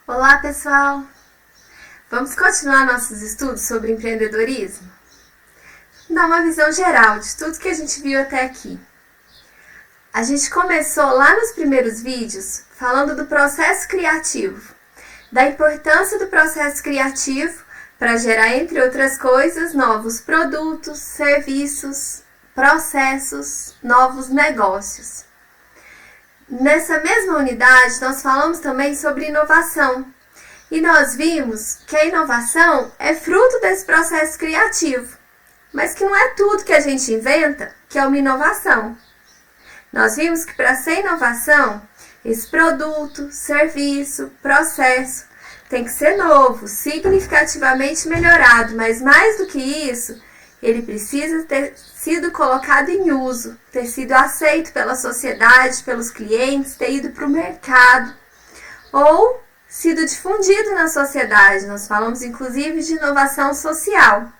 Olá, pessoal! Vamos continuar nossos estudos sobre empreendedorismo? Dar uma visão geral de tudo que a gente viu até aqui. A gente começou lá nos primeiros vídeos falando do processo criativo, da importância do processo criativo para gerar, entre outras coisas, novos produtos, serviços, processos, novos negócios. Nessa mesma unidade, nós falamos também sobre inovação. E nós vimos que a inovação é fruto desse processo criativo, mas que não é tudo que a gente inventa que é uma inovação. Nós vimos que para ser inovação, esse produto, serviço, processo tem que ser novo, significativamente melhorado, mas mais do que isso, ele precisa ter sido colocado em uso, ter sido aceito pela sociedade, pelos clientes, ter ido para o mercado ou sido difundido na sociedade. Nós falamos inclusive de inovação social.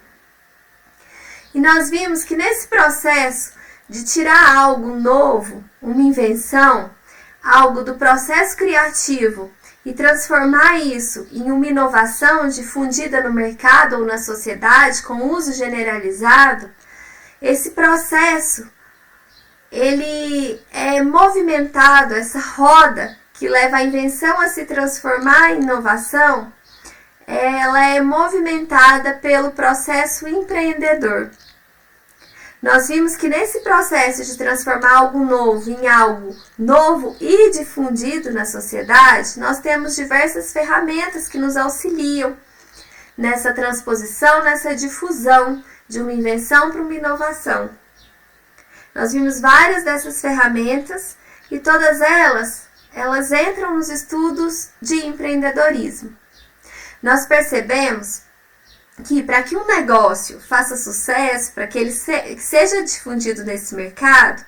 E nós vimos que nesse processo de tirar algo novo, uma invenção, algo do processo criativo e transformar isso em uma inovação difundida no mercado ou na sociedade com uso generalizado, esse processo ele é movimentado, essa roda que leva a invenção a se transformar em inovação, ela é movimentada pelo processo empreendedor. Nós vimos que nesse processo de transformar algo novo em algo novo e difundido na sociedade, nós temos diversas ferramentas que nos auxiliam nessa transposição, nessa difusão de uma invenção para uma inovação. Nós vimos várias dessas ferramentas e todas elas entram nos estudos de empreendedorismo. Nós percebemos que para que um negócio faça sucesso, para que ele seja difundido nesse mercado,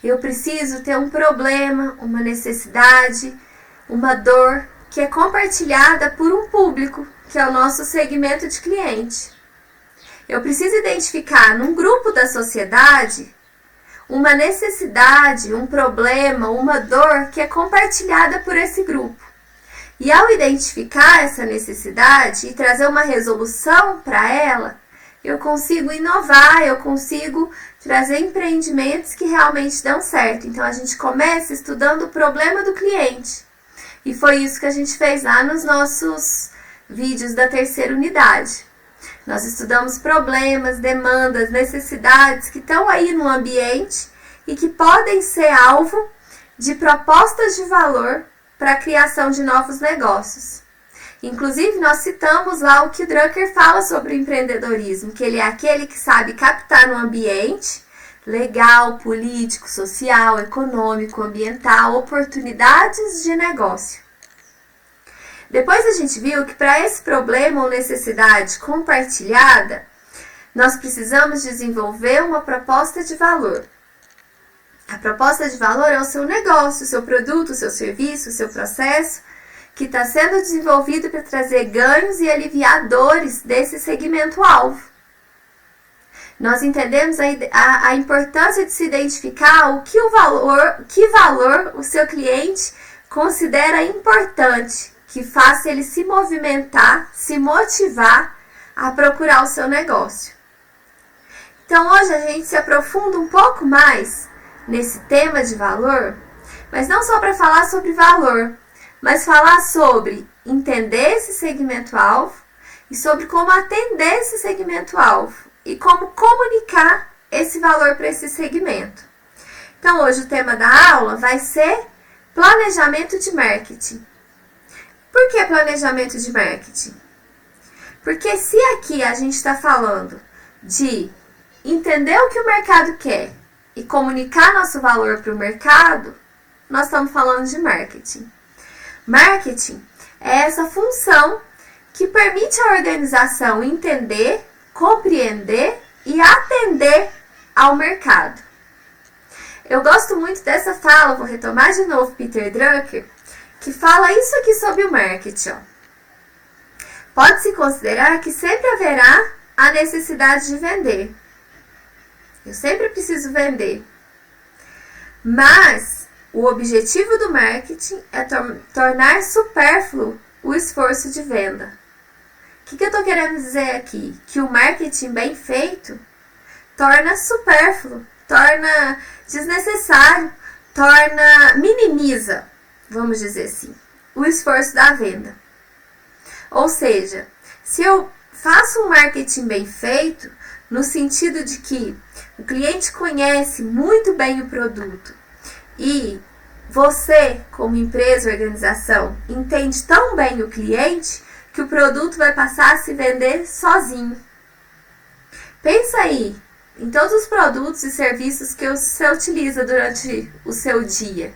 eu preciso ter um problema, uma necessidade, uma dor que é compartilhada por um público, que é o nosso segmento de cliente. Eu preciso identificar num grupo da sociedade uma necessidade, um problema, uma dor que é compartilhada por esse grupo. E ao identificar essa necessidade e trazer uma resolução para ela, eu consigo inovar, eu consigo trazer empreendimentos que realmente dão certo. Então a gente começa estudando o problema do cliente. E foi isso que a gente fez lá nos nossos vídeos da terceira unidade. Nós estudamos problemas, demandas, necessidades que estão aí no ambiente e que podem ser alvo de propostas de valor para a criação de novos negócios. Inclusive, nós citamos lá o que o Drucker fala sobre o empreendedorismo, que ele é aquele que sabe captar no ambiente legal, político, social, econômico, ambiental, oportunidades de negócio. Depois a gente viu que para esse problema ou necessidade compartilhada, nós precisamos desenvolver uma proposta de valor. A proposta de valor é o seu negócio, o seu produto, o seu serviço, o seu processo, que está sendo desenvolvido para trazer ganhos e aliviar dores desse segmento-alvo. Nós entendemos a importância de se identificar que valor o seu cliente considera importante, que faça ele se movimentar, se motivar a procurar o seu negócio. Então hoje a gente se aprofunda um pouco mais nesse tema de valor, mas não só para falar sobre valor, mas falar sobre entender esse segmento-alvo e sobre como atender esse segmento-alvo e como comunicar esse valor para esse segmento. Então hoje o tema da aula vai ser planejamento de marketing. Por que planejamento de marketing? Porque se aqui a gente está falando de entender o que o mercado quer e comunicar nosso valor para o mercado, nós estamos falando de marketing. Marketing é essa função que permite à organização entender, compreender e atender ao mercado. Eu gosto muito dessa fala, vou retomar de novo Peter Drucker, que fala isso aqui sobre o marketing. Pode-se considerar que sempre haverá a necessidade de vender. Eu sempre preciso vender. Mas o objetivo do marketing é tornar supérfluo o esforço de venda. O que eu estou querendo dizer aqui? Que o marketing bem feito torna supérfluo, torna desnecessário, minimiza, vamos dizer assim, o esforço da venda. Ou seja, se eu faço um marketing bem feito, no sentido de que o cliente conhece muito bem o produto e você, como empresa ou organização, entende tão bem o cliente que o produto vai passar a se vender sozinho. Pensa aí em todos os produtos e serviços que você utiliza durante o seu dia.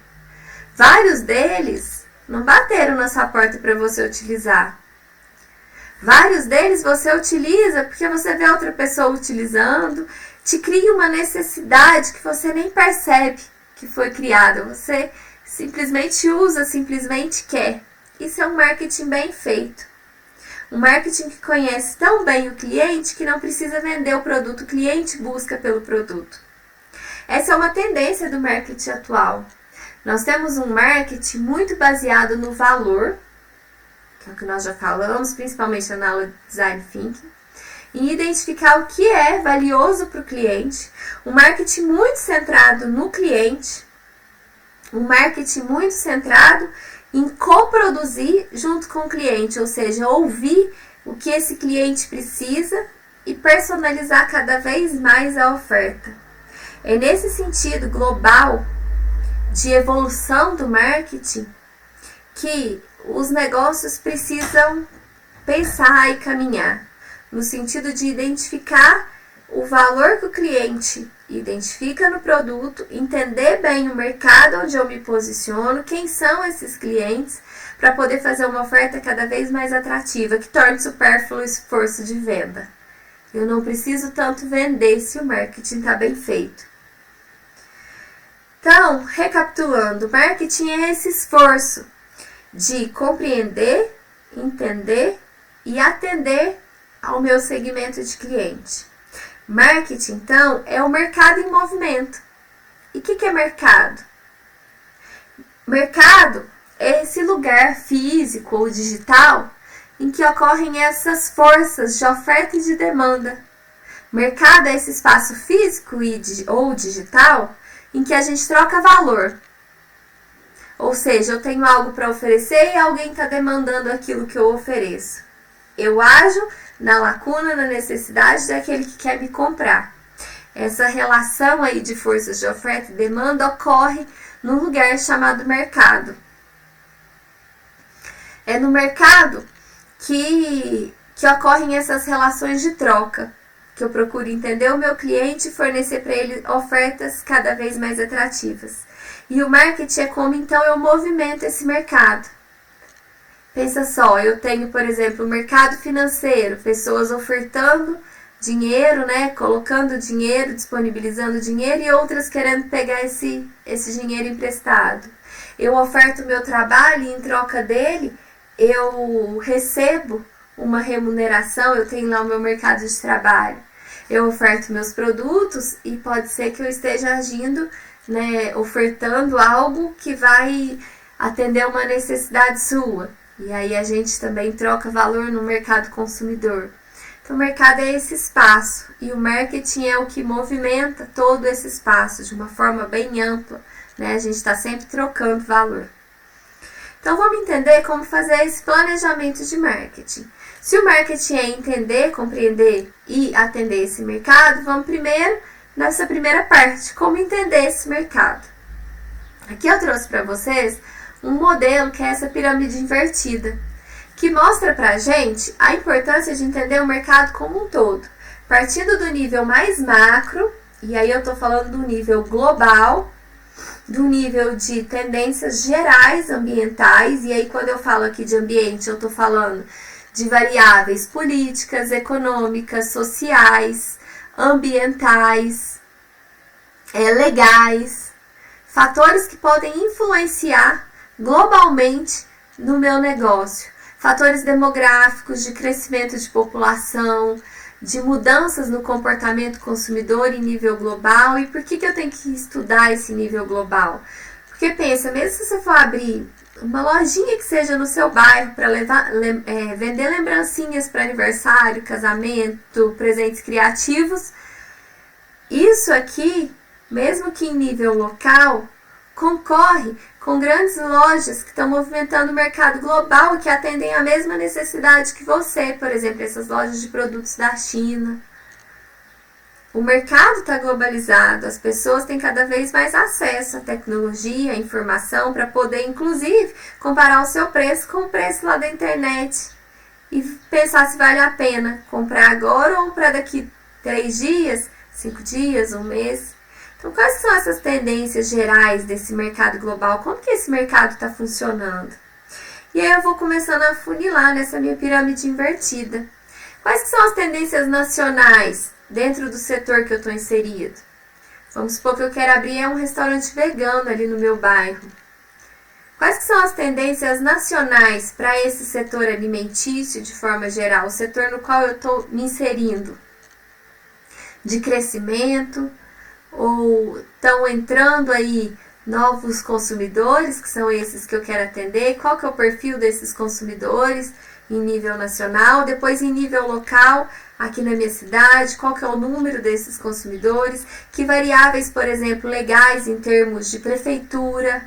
Vários deles não bateram na sua porta para você utilizar. Vários deles você utiliza porque você vê outra pessoa utilizando, te cria uma necessidade que você nem percebe que foi criada. Você simplesmente usa, simplesmente quer. Isso é um marketing bem feito. Um marketing que conhece tão bem o cliente que não precisa vender o produto, o cliente busca pelo produto. Essa é uma tendência do marketing atual. Nós temos um marketing muito baseado no valor, que é o que nós já falamos, principalmente na aula de Design Thinking, em identificar o que é valioso para o cliente, um marketing muito centrado no cliente, um marketing muito centrado em coproduzir junto com o cliente, ou seja, ouvir o que esse cliente precisa e personalizar cada vez mais a oferta. É nesse sentido global de evolução do marketing que os negócios precisam pensar e caminhar, no sentido de identificar o valor que o cliente identifica no produto, entender bem o mercado onde eu me posiciono, quem são esses clientes, para poder fazer uma oferta cada vez mais atrativa, que torne supérfluo o esforço de venda. Eu não preciso tanto vender se o marketing está bem feito. Então, recapitulando, marketing é esse esforço de compreender, entender e atender ao meu segmento de cliente. Marketing, então, é o mercado em movimento. E o que é mercado? Mercado é esse lugar físico ou digital em que ocorrem essas forças de oferta e de demanda. Mercado é esse espaço físico ou digital em que a gente troca valor. Ou seja, eu tenho algo para oferecer e alguém está demandando aquilo que eu ofereço. Eu ajo na lacuna, na necessidade daquele que quer me comprar. Essa relação aí de forças de oferta e demanda ocorre num lugar chamado mercado. É no mercado que ocorrem essas relações de troca, que eu procuro entender o meu cliente e fornecer para ele ofertas cada vez mais atrativas. E o marketing é como então eu movimento esse mercado. Pensa só, eu tenho, por exemplo, o mercado financeiro, pessoas ofertando dinheiro, né, colocando dinheiro, disponibilizando dinheiro e outras querendo pegar esse dinheiro emprestado. Eu oferto o meu trabalho e em troca dele eu recebo uma remuneração, eu tenho lá o meu mercado de trabalho. Eu oferto meus produtos e pode ser que eu esteja agindo, né, ofertando algo que vai atender uma necessidade sua. E aí a gente também troca valor no mercado consumidor. Então o mercado é esse espaço e o marketing é o que movimenta todo esse espaço de uma forma bem ampla, né? A gente está sempre trocando valor. Então vamos entender como fazer esse planejamento de marketing. Se o marketing é entender, compreender e atender esse mercado, vamos primeiro nessa primeira parte, como entender esse mercado. Aqui eu trouxe para vocês um modelo que é essa pirâmide invertida, que mostra pra gente a importância de entender o mercado como um todo, partindo do nível mais macro, e aí eu tô falando do nível global, do nível de tendências gerais ambientais, e aí quando eu falo aqui de ambiente, eu tô falando de variáveis políticas, econômicas, sociais, ambientais, legais, fatores que podem influenciar globalmente no meu negócio. Fatores demográficos, de crescimento de população, de mudanças no comportamento consumidor em nível global. E por que eu tenho que estudar esse nível global? Porque pensa, mesmo se você for abrir uma lojinha que seja no seu bairro para vender lembrancinhas para aniversário, casamento, presentes criativos. Isso aqui, mesmo que em nível local, concorre com grandes lojas que estão movimentando o mercado global, que atendem a mesma necessidade que você, por exemplo, essas lojas de produtos da China. O mercado está globalizado, as pessoas têm cada vez mais acesso à tecnologia, à informação, para poder, inclusive, comparar o seu preço com o preço lá da internet e pensar se vale a pena comprar agora ou para daqui 3 dias, 5 dias, 1 mês. Então, quais são essas tendências gerais desse mercado global? Como que esse mercado está funcionando? E aí eu vou começando a funilar nessa minha pirâmide invertida. Quais que são as tendências nacionais dentro do setor que eu estou inserido? Vamos supor que eu quero abrir um restaurante vegano ali no meu bairro. Quais que são as tendências nacionais para esse setor alimentício de forma geral, o setor no qual eu estou me inserindo? De crescimento? Ou estão entrando aí novos consumidores, que são esses que eu quero atender? Qual que é o perfil desses consumidores em nível nacional? Depois em nível local, aqui na minha cidade, qual que é o número desses consumidores? Que variáveis, por exemplo, legais em termos de prefeitura,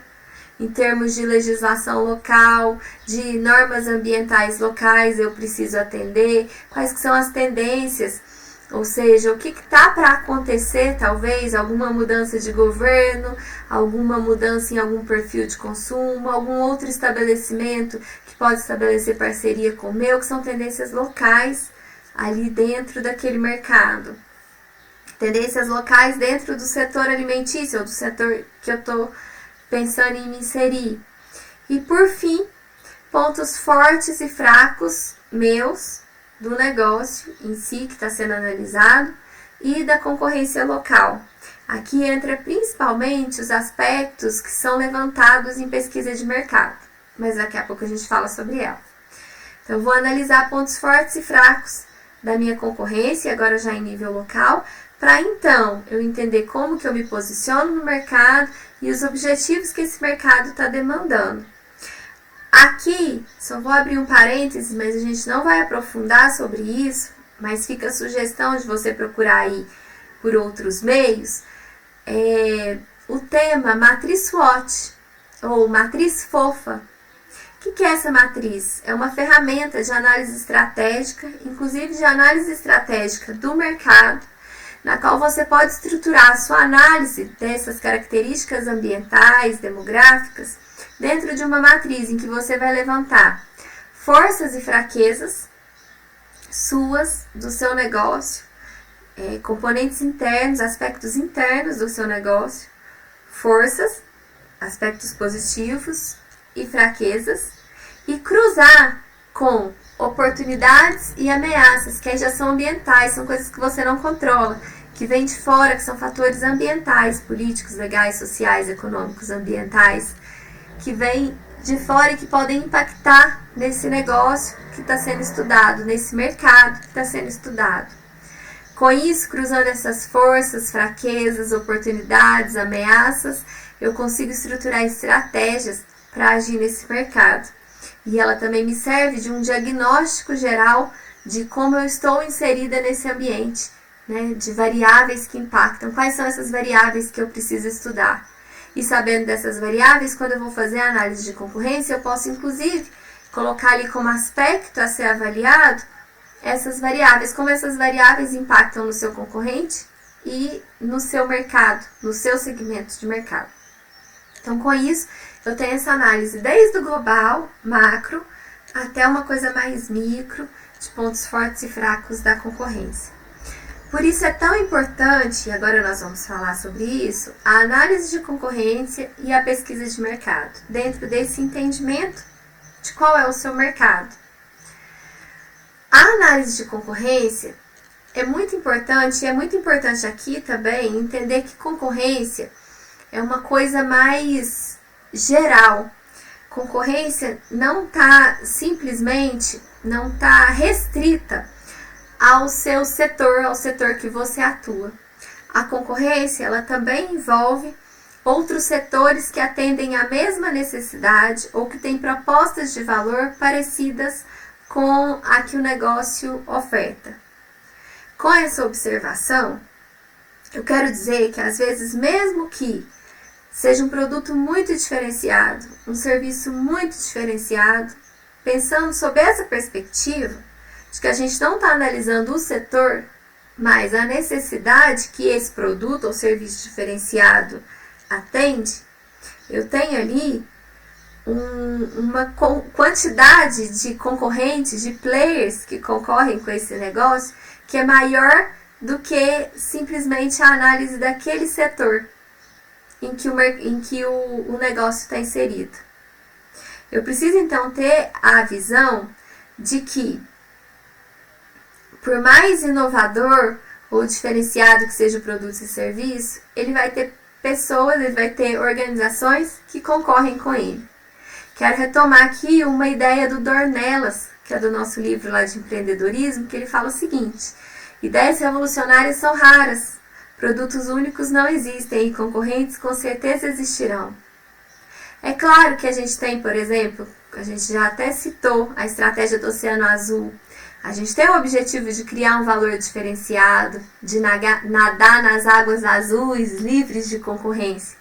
em termos de legislação local, de normas ambientais locais eu preciso atender? Quais que são as tendências? Ou seja, o que está para acontecer, talvez, alguma mudança de governo, alguma mudança em algum perfil de consumo, algum outro estabelecimento que pode estabelecer parceria com o meu, que são tendências locais ali dentro daquele mercado. Tendências locais dentro do setor alimentício, ou do setor que eu estou pensando em me inserir. E por fim, pontos fortes e fracos meus, do negócio em si que está sendo analisado e da concorrência local. Aqui entra principalmente os aspectos que são levantados em pesquisa de mercado, mas daqui a pouco a gente fala sobre ela. Então, eu vou analisar pontos fortes e fracos da minha concorrência, agora já em nível local, para então eu entender como que eu me posiciono no mercado e os objetivos que esse mercado está demandando. Aqui, só vou abrir um parênteses, mas a gente não vai aprofundar sobre isso, mas fica a sugestão de você procurar aí por outros meios, o tema matriz SWOT, ou matriz fofa. O que é essa matriz? É uma ferramenta de análise estratégica, inclusive de análise estratégica do mercado, na qual você pode estruturar a sua análise dessas características ambientais, demográficas, dentro de uma matriz em que você vai levantar forças e fraquezas suas, do seu negócio, componentes internos, aspectos internos do seu negócio, forças, aspectos positivos e fraquezas, e cruzar com oportunidades e ameaças, que aí já são ambientais, são coisas que você não controla, que vêm de fora, que são fatores ambientais, políticos, legais, sociais, econômicos, ambientais, que vêm de fora e que podem impactar nesse negócio que está sendo estudado, nesse mercado que está sendo estudado. Com isso, cruzando essas forças, fraquezas, oportunidades, ameaças, eu consigo estruturar estratégias para agir nesse mercado. E ela também me serve de um diagnóstico geral de como eu estou inserida nesse ambiente, né, de variáveis que impactam. Quais são essas variáveis que eu preciso estudar? E sabendo dessas variáveis, quando eu vou fazer a análise de concorrência, eu posso, inclusive, colocar ali como aspecto a ser avaliado essas variáveis, como essas variáveis impactam no seu concorrente e no seu mercado, no seu segmento de mercado. Então, com isso, eu tenho essa análise desde o global, macro, até uma coisa mais micro, de pontos fortes e fracos da concorrência. Por isso é tão importante, e agora nós vamos falar sobre isso, a análise de concorrência e a pesquisa de mercado, dentro desse entendimento de qual é o seu mercado. A análise de concorrência é muito importante, e é muito importante aqui também entender que concorrência é uma coisa mais geral. Concorrência não está simplesmente, não está restrita ao seu setor, ao setor que você atua. A concorrência, ela também envolve outros setores que atendem à mesma necessidade ou que têm propostas de valor parecidas com a que o negócio oferta. Com essa observação, eu quero dizer que às vezes, mesmo que seja um produto muito diferenciado, um serviço muito diferenciado, pensando sob essa perspectiva de que a gente não está analisando o setor, mas a necessidade que esse produto ou serviço diferenciado atende, eu tenho ali uma quantidade de concorrentes, de players que concorrem com esse negócio, que é maior do que simplesmente a análise daquele setor em que o negócio está inserido. Eu preciso então ter a visão de que, por mais inovador ou diferenciado que seja o produto e serviço, ele vai ter pessoas, ele vai ter organizações que concorrem com ele. Quero retomar aqui uma ideia do Dornelas, que é do nosso livro lá de empreendedorismo, que ele fala o seguinte: ideias revolucionárias são raras, produtos únicos não existem e concorrentes com certeza existirão. É claro que a gente tem, por exemplo, a gente já até citou a estratégia do Oceano Azul. A gente tem o objetivo de criar um valor diferenciado, de nadar nas águas azuis, livres de concorrência.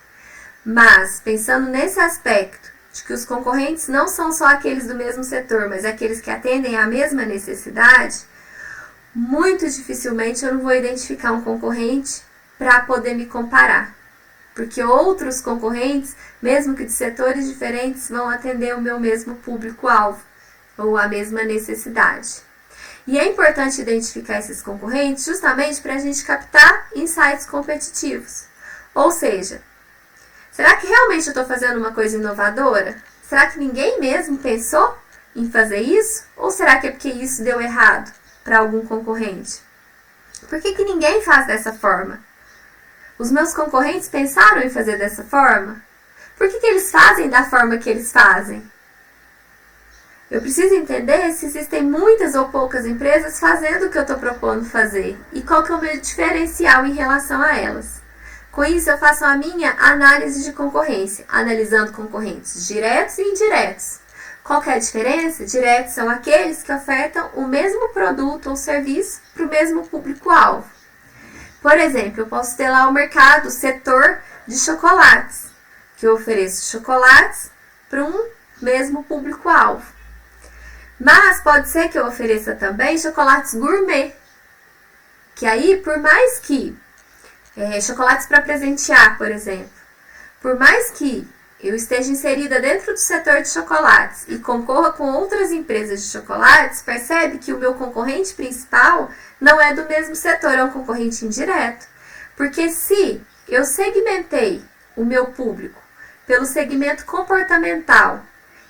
Mas, pensando nesse aspecto, de que os concorrentes não são só aqueles do mesmo setor, mas aqueles que atendem à mesma necessidade, muito dificilmente eu não vou identificar um concorrente para poder me comparar. Porque outros concorrentes, mesmo que de setores diferentes, vão atender o meu mesmo público-alvo, ou a mesma necessidade. E é importante identificar esses concorrentes justamente para a gente captar insights competitivos. Ou seja, será que realmente eu estou fazendo uma coisa inovadora? Será que ninguém mesmo pensou em fazer isso? Ou será que é porque isso deu errado para algum concorrente? Por que ninguém faz dessa forma? Os meus concorrentes pensaram em fazer dessa forma? Por que eles fazem da forma que eles fazem? Eu preciso entender se existem muitas ou poucas empresas fazendo o que eu estou propondo fazer e qual que é o meu diferencial em relação a elas. Com isso, eu faço a minha análise de concorrência, analisando concorrentes diretos e indiretos. Qual que é a diferença? Diretos são aqueles que ofertam o mesmo produto ou serviço para o mesmo público-alvo. Por exemplo, eu posso ter lá o mercado, o setor de chocolates, que eu ofereço chocolates para um mesmo público-alvo. Mas pode ser que eu ofereça também chocolates gourmet, que aí, por mais que chocolates para presentear, por exemplo, por mais que eu esteja inserida dentro do setor de chocolates e concorra com outras empresas de chocolates, percebe que o meu concorrente principal não é do mesmo setor, é um concorrente indireto. Porque se eu segmentei o meu público pelo segmento comportamental,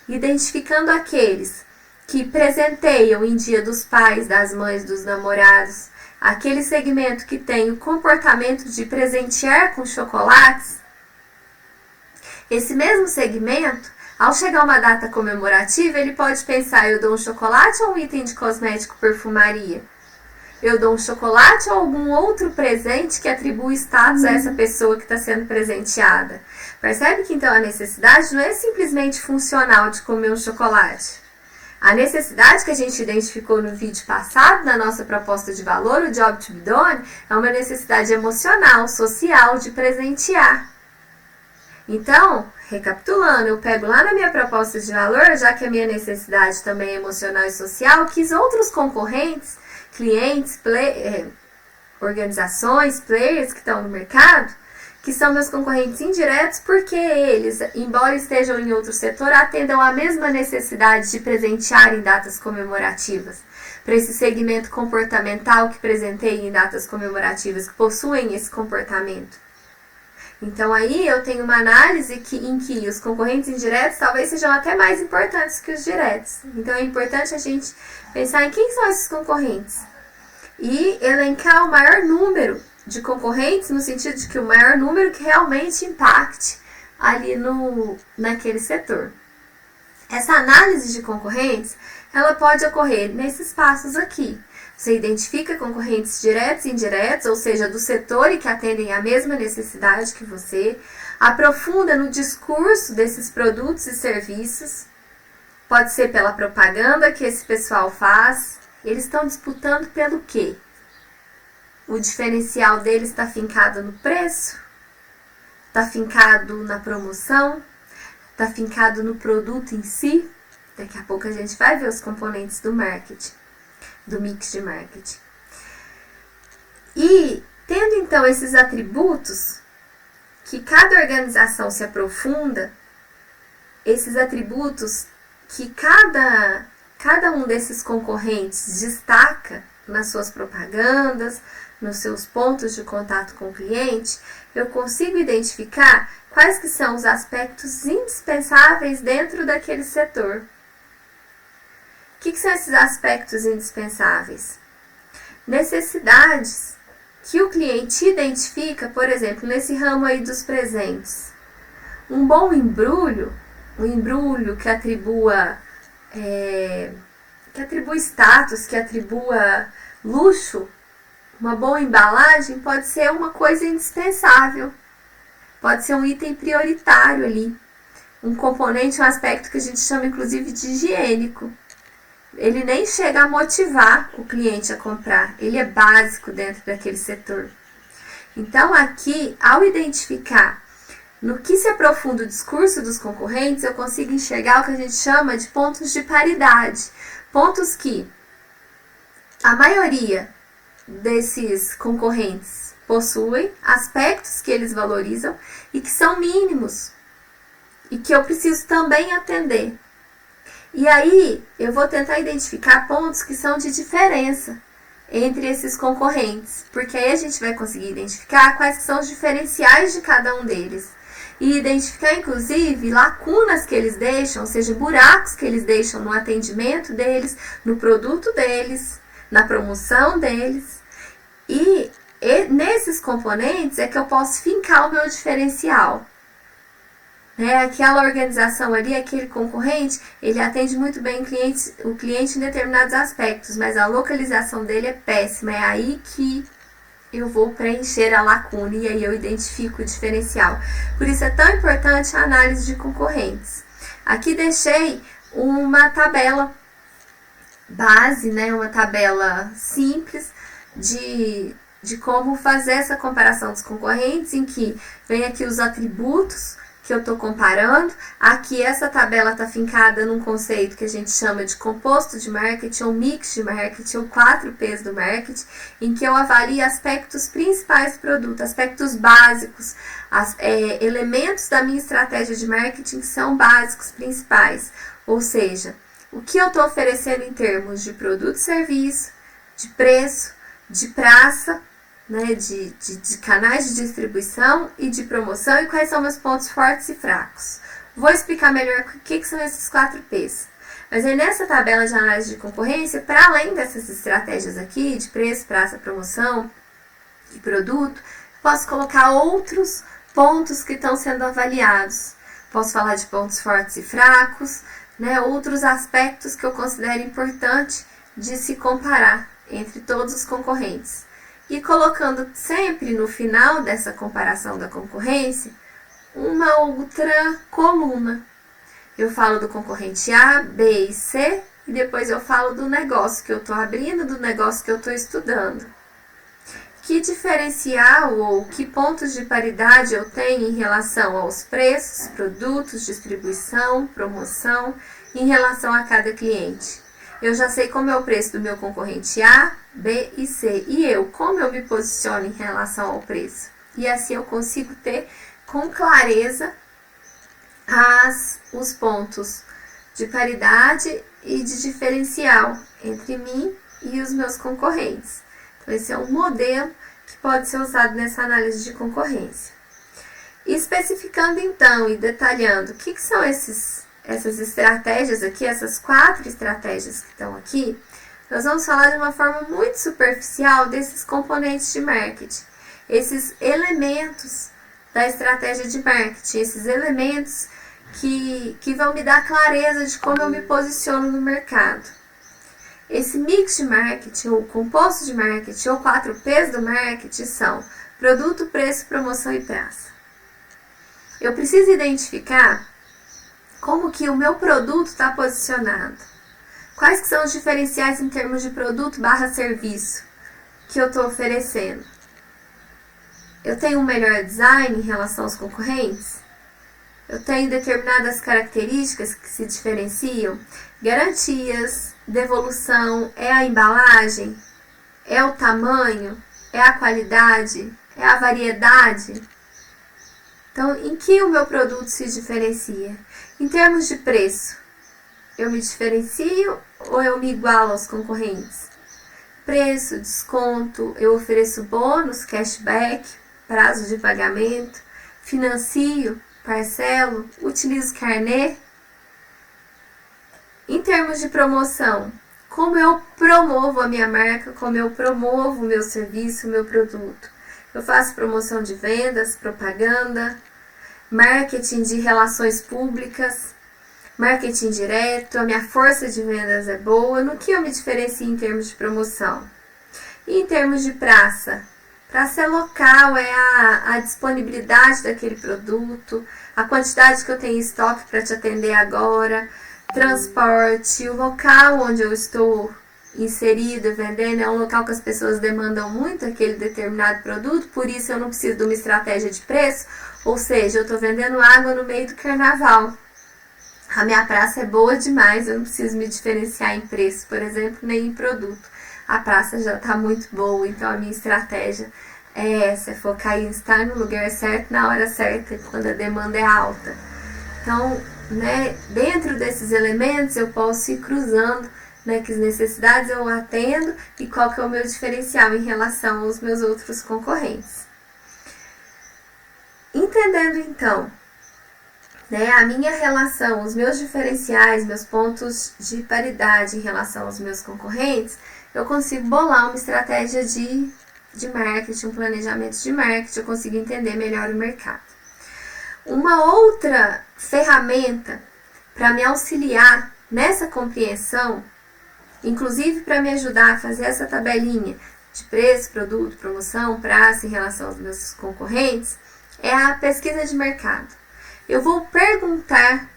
identificando aqueles que presenteiam em dia dos pais, das mães, dos namorados, aquele segmento que tem o comportamento de presentear com chocolates, esse mesmo segmento, ao chegar uma data comemorativa, ele pode pensar: eu dou um chocolate ou um item de cosmético, perfumaria? Eu dou um chocolate ou algum outro presente que atribui status a essa pessoa que está sendo presenteada? Percebe que então a necessidade não é simplesmente funcional de comer um chocolate. A necessidade que a gente identificou no vídeo passado, na nossa proposta de valor, o Job to be Done, é uma necessidade emocional, social, de presentear. Então, recapitulando, eu pego lá na minha proposta de valor, já que a minha necessidade também é emocional e social, que os outros concorrentes, clientes, organizações, players que estão no mercado, que são meus concorrentes indiretos, porque eles, embora estejam em outro setor, atendam à mesma necessidade de presentear em datas comemorativas. Para esse segmento comportamental que presenteia em datas comemorativas, que possuem esse comportamento. Então aí eu tenho uma análise em que os concorrentes indiretos talvez sejam até mais importantes que os diretos. Então é importante a gente pensar em quem são esses concorrentes e elencar o maior número de concorrentes, no sentido de que o maior número que realmente impacte ali naquele setor. Essa análise de concorrentes, ela pode ocorrer nesses passos aqui. Você identifica concorrentes diretos e indiretos, ou seja, do setor e que atendem à mesma necessidade que você. aprofunda no discurso desses produtos e serviços, pode ser pela propaganda que esse pessoal faz. Eles estão disputando pelo quê? O diferencial deles está fincado no preço? Está fincado na promoção? Está fincado no produto em si? Daqui a pouco a gente vai ver os componentes do marketing, do mix de marketing. E tendo então esses atributos, que cada organização se aprofunda, esses atributos que cada um desses concorrentes destaca nas suas propagandas, nos seus pontos de contato com o cliente, eu consigo identificar quais que são os aspectos indispensáveis dentro daquele setor. O que são esses aspectos indispensáveis? Necessidades que o cliente identifica, por exemplo, nesse ramo aí dos presentes. Um bom embrulho, um embrulho que atribua status, que atribua luxo, uma boa embalagem pode ser uma coisa indispensável, pode ser um item prioritário ali, um componente, um aspecto que a gente chama inclusive de higiênico. Ele nem chega a motivar o cliente a comprar, ele é básico dentro daquele setor. Então aqui, ao identificar no que se aprofunda o discurso dos concorrentes, eu consigo enxergar o que a gente chama de pontos de paridade. Pontos que a maioria desses concorrentes possuem, aspectos que eles valorizam e que são mínimos e que eu preciso também atender. E aí eu vou tentar identificar pontos que são de diferença entre esses concorrentes, porque aí a gente vai conseguir identificar quais são os diferenciais de cada um deles. E identificar, inclusive, lacunas que eles deixam, ou seja, buracos que eles deixam no atendimento deles, no produto deles, na promoção deles. E nesses componentes é que eu posso fincar o meu diferencial. Aquela organização ali, aquele concorrente, ele atende muito bem o cliente em determinados aspectos, mas a localização dele é péssima. É aí que eu vou preencher a lacuna e aí eu identifico o diferencial. Por isso é tão importante a análise de concorrentes. Aqui deixei uma tabela base, uma tabela simples de como fazer essa comparação dos concorrentes, em que vem aqui os atributos que eu estou comparando. Aqui essa tabela está fincada num conceito que a gente chama de composto de marketing ou mix de marketing ou 4Ps do marketing, em que eu avalio aspectos principais do produto, aspectos básicos, elementos da minha estratégia de marketing que são básicos, principais. Ou seja, o que eu estou oferecendo em termos de produto e serviço, de preço, de praça, de canais de distribuição e de promoção, e quais são meus pontos fortes e fracos. Vou explicar melhor o que são esses 4Ps. Mas aí nessa tabela de análise de concorrência, para além dessas estratégias aqui, de preço, praça, promoção e produto, posso colocar outros pontos que estão sendo avaliados. Posso falar de pontos fortes e fracos, outros aspectos que eu considero importante de se comparar entre todos os concorrentes. E colocando sempre no final dessa comparação da concorrência, uma outra coluna. Eu falo do concorrente A, B e C, e depois eu falo do negócio que eu estou abrindo, do negócio que eu estou estudando. Que diferencial ou que pontos de paridade eu tenho em relação aos preços, produtos, distribuição, promoção, em relação a cada cliente? Eu já sei como é o preço do meu concorrente A, B e C. E como eu me posiciono em relação ao preço? E assim eu consigo ter com clareza os pontos de paridade e de diferencial entre mim e os meus concorrentes. Então, esse é um modelo que pode ser usado nessa análise de concorrência. Especificando então e detalhando o que são essas estratégias aqui, essas 4 estratégias que estão aqui, nós vamos falar de uma forma muito superficial desses componentes de marketing, esses elementos da estratégia de marketing, esses elementos que vão me dar clareza de como eu me posiciono no mercado. Esse mix de marketing, ou composto de marketing, ou 4Ps do marketing são produto, preço, promoção e praça. Eu preciso identificar como que o meu produto está posicionado. Quais que são os diferenciais em termos de produto / serviço que eu estou oferecendo? Eu tenho um melhor design em relação aos concorrentes? Eu tenho determinadas características que se diferenciam? Garantias, devolução, é a embalagem? É o tamanho? É a qualidade? É a variedade? Então, em que o meu produto se diferencia? Em termos de preço, eu me diferencio ou eu me igualo aos concorrentes? Preço, desconto, eu ofereço bônus, cashback, prazo de pagamento, financio, parcelo, utilizo carnê. Em termos de promoção, como eu promovo a minha marca, como eu promovo o meu serviço, o meu produto? Eu faço promoção de vendas, propaganda, marketing de relações públicas, marketing direto, a minha força de vendas é boa. No que eu me diferencio em termos de promoção? E em termos de praça? Praça é local, é a disponibilidade daquele produto, a quantidade que eu tenho em estoque para te atender agora, transporte, o local onde eu estou inserido, vendendo, é um local que as pessoas demandam muito aquele determinado produto, por isso eu não preciso de uma estratégia de preço, ou seja, eu estou vendendo água no meio do carnaval. A minha praça é boa demais, eu não preciso me diferenciar em preço, por exemplo, nem em produto. A praça já está muito boa, então a minha estratégia é essa, é focar em estar no lugar certo, na hora certa, quando a demanda é alta. Então, dentro desses elementos eu posso ir cruzando, que necessidades eu atendo e qual que é o meu diferencial em relação aos meus outros concorrentes. Entendendo então, a minha relação, os meus diferenciais, meus pontos de paridade em relação aos meus concorrentes, eu consigo bolar uma estratégia de marketing, um planejamento de marketing, eu consigo entender melhor o mercado. Uma outra ferramenta para me auxiliar nessa compreensão, inclusive para me ajudar a fazer essa tabelinha de preço, produto, promoção, prazo em relação aos meus concorrentes, é a pesquisa de mercado. Eu vou perguntar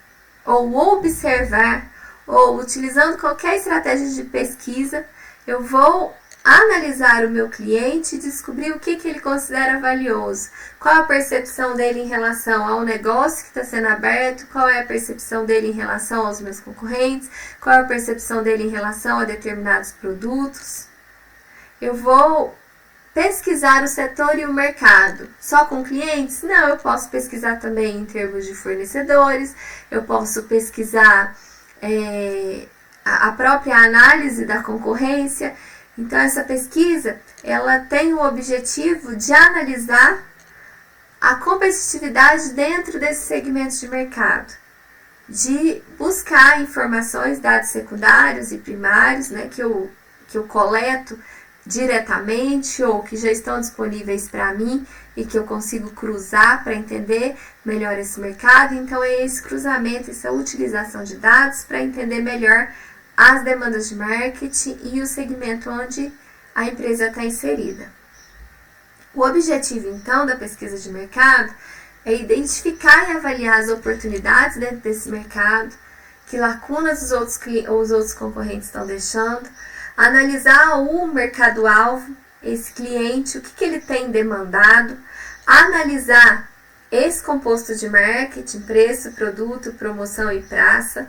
ou observar, ou utilizando qualquer estratégia de pesquisa, eu vou analisar o meu cliente e descobrir o que ele considera valioso. Qual a percepção dele em relação ao negócio que está sendo aberto, qual é a percepção dele em relação aos meus concorrentes, qual é a percepção dele em relação a determinados produtos. Eu vou pesquisar o setor e o mercado. Só com clientes? Não, eu posso pesquisar também em termos de fornecedores, eu posso pesquisar a própria análise da concorrência. Então, essa pesquisa, ela tem o objetivo de analisar a competitividade dentro desses segmentos de mercado, de buscar informações, dados secundários e primários, que eu coleto diretamente ou que já estão disponíveis para mim e que eu consigo cruzar para entender melhor esse mercado. Então, é esse cruzamento, essa utilização de dados para entender melhor as demandas de marketing e o segmento onde a empresa está inserida. O objetivo, então, da pesquisa de mercado é identificar e avaliar as oportunidades dentro desse mercado, que lacunas os outros concorrentes estão deixando, analisar o mercado-alvo, esse cliente, o que ele tem demandado, analisar esse composto de marketing, preço, produto, promoção e praça,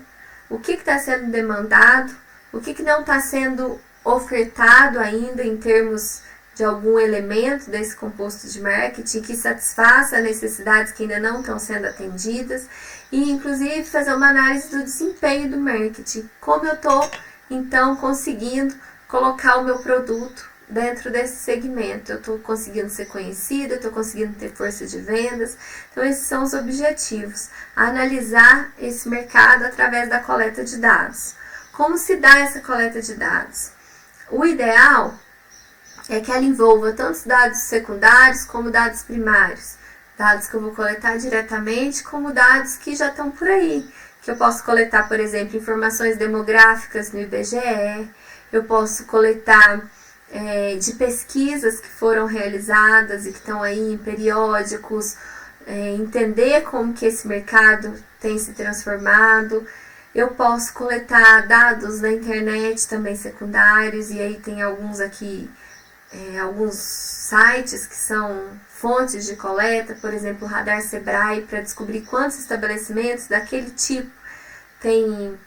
o que está sendo demandado, o que não está sendo ofertado ainda em termos de algum elemento desse composto de marketing que satisfaça necessidades que ainda não estão sendo atendidas e, inclusive, fazer uma análise do desempenho do marketing, como eu estou, então, conseguindo colocar o meu produto dentro desse segmento. Eu estou conseguindo ser conhecida, estou conseguindo ter força de vendas. Então, esses são os objetivos. Analisar esse mercado através da coleta de dados. Como se dá essa coleta de dados? O ideal é que ela envolva tanto dados secundários como dados primários. Dados que eu vou coletar diretamente, como dados que já estão por aí. Que eu posso coletar, por exemplo, informações demográficas no IBGE. Eu posso coletar de pesquisas que foram realizadas e que estão aí em periódicos, entender como que esse mercado tem se transformado. Eu posso coletar dados na internet também secundários, e aí tem alguns aqui, alguns sites que são fontes de coleta, por exemplo, o Radar Sebrae, para descobrir quantos estabelecimentos daquele tipo tem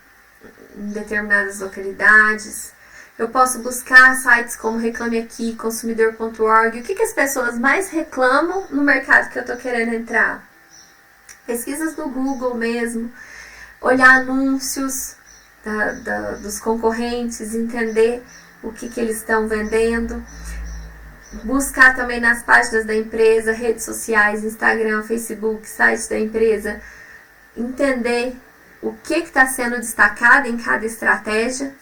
em determinadas localidades. Eu posso buscar sites como Reclame Aqui, Consumidor.org. O que as pessoas mais reclamam no mercado que eu estou querendo entrar? Pesquisas no Google mesmo, olhar anúncios dos concorrentes, entender o que eles estão vendendo. Buscar também nas páginas da empresa, redes sociais, Instagram, Facebook, site da empresa, entender o que está sendo destacado em cada estratégia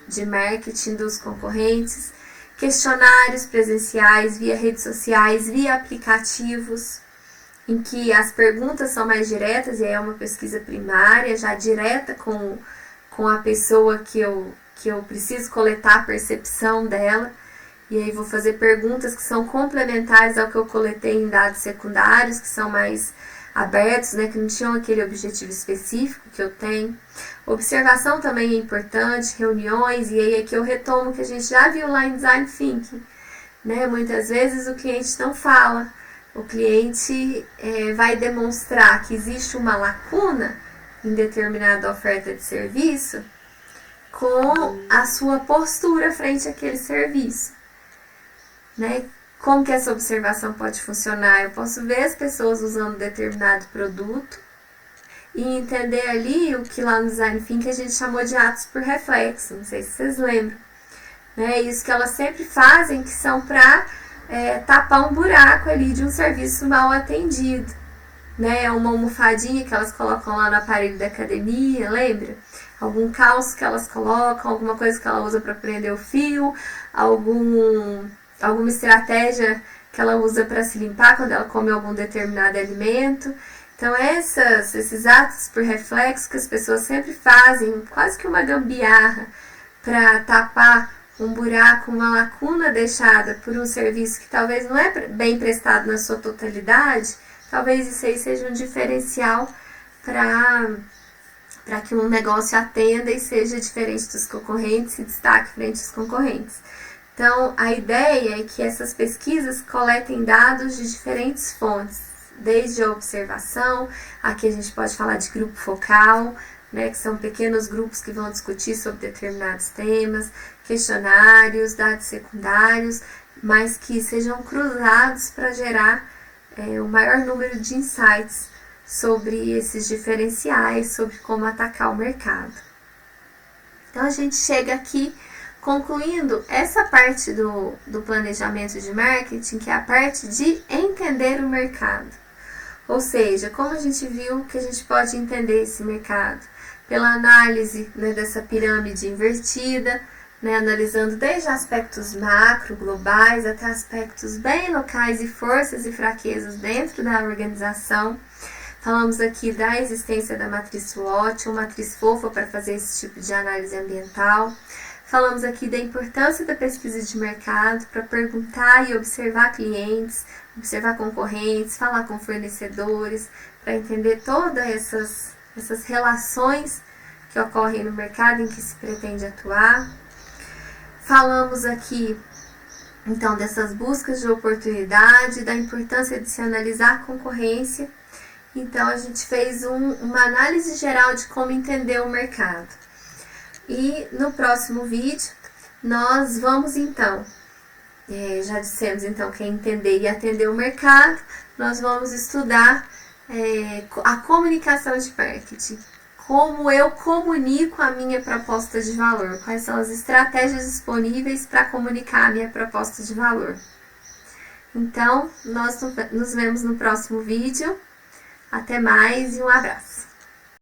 de marketing dos concorrentes, questionários presenciais via redes sociais, via aplicativos, em que as perguntas são mais diretas, e aí é uma pesquisa primária, já direta com a pessoa que eu preciso coletar a percepção dela, e aí vou fazer perguntas que são complementares ao que eu coletei em dados secundários, que são mais abertos, né, que não tinham aquele objetivo específico que eu tenho. Observação também é importante, reuniões, e aí aqui eu retomo o que a gente já viu lá em Design Thinking, né? Muitas vezes o cliente não fala, o cliente vai demonstrar que existe uma lacuna em determinada oferta de serviço com a sua postura frente àquele serviço, né? Como que essa observação pode funcionar? Eu posso ver as pessoas usando determinado produto e entender ali o que lá no Design Thinking a gente chamou de atos por reflexo, não sei se vocês lembram, né? Isso que elas sempre fazem, que são para tapar um buraco ali de um serviço mal atendido, né? Uma almofadinha que elas colocam lá no aparelho da academia, lembra? Algum calço que elas colocam, alguma coisa que ela usa para prender o fio, alguma estratégia que ela usa para se limpar quando ela come algum determinado alimento. Então esses atos por reflexo que as pessoas sempre fazem, quase que uma gambiarra, para tapar um buraco, uma lacuna deixada por um serviço que talvez não é bem prestado na sua totalidade, talvez isso aí seja um diferencial para que um negócio atenda e seja diferente dos concorrentes, se destaque frente aos concorrentes. Então, a ideia é que essas pesquisas coletem dados de diferentes fontes, desde a observação, aqui a gente pode falar de grupo focal, né, que são pequenos grupos que vão discutir sobre determinados temas, questionários, dados secundários, mas que sejam cruzados para gerar o maior número de insights sobre esses diferenciais, sobre como atacar o mercado. Então, a gente chega aqui concluindo essa parte do planejamento de marketing, que é a parte de entender o mercado. Ou seja, como a gente viu que a gente pode entender esse mercado? Pela análise, né, dessa pirâmide invertida, né, analisando desde aspectos macro, globais, até aspectos bem locais e forças e fraquezas dentro da organização. Falamos aqui da existência da matriz SWOT, uma matriz fofa para fazer esse tipo de análise ambiental. Falamos aqui da importância da pesquisa de mercado para perguntar e observar clientes, observar concorrentes, falar com fornecedores, para entender todas essas relações que ocorrem no mercado em que se pretende atuar. Falamos aqui, então, dessas buscas de oportunidade, da importância de se analisar a concorrência. Então, a gente fez uma análise geral de como entender o mercado. E no próximo vídeo, nós vamos então, já dissemos então que é entender e atender o mercado, nós vamos estudar a comunicação de marketing. Como eu comunico a minha proposta de valor, quais são as estratégias disponíveis para comunicar a minha proposta de valor. Então, nós nos vemos no próximo vídeo. Até mais e um abraço!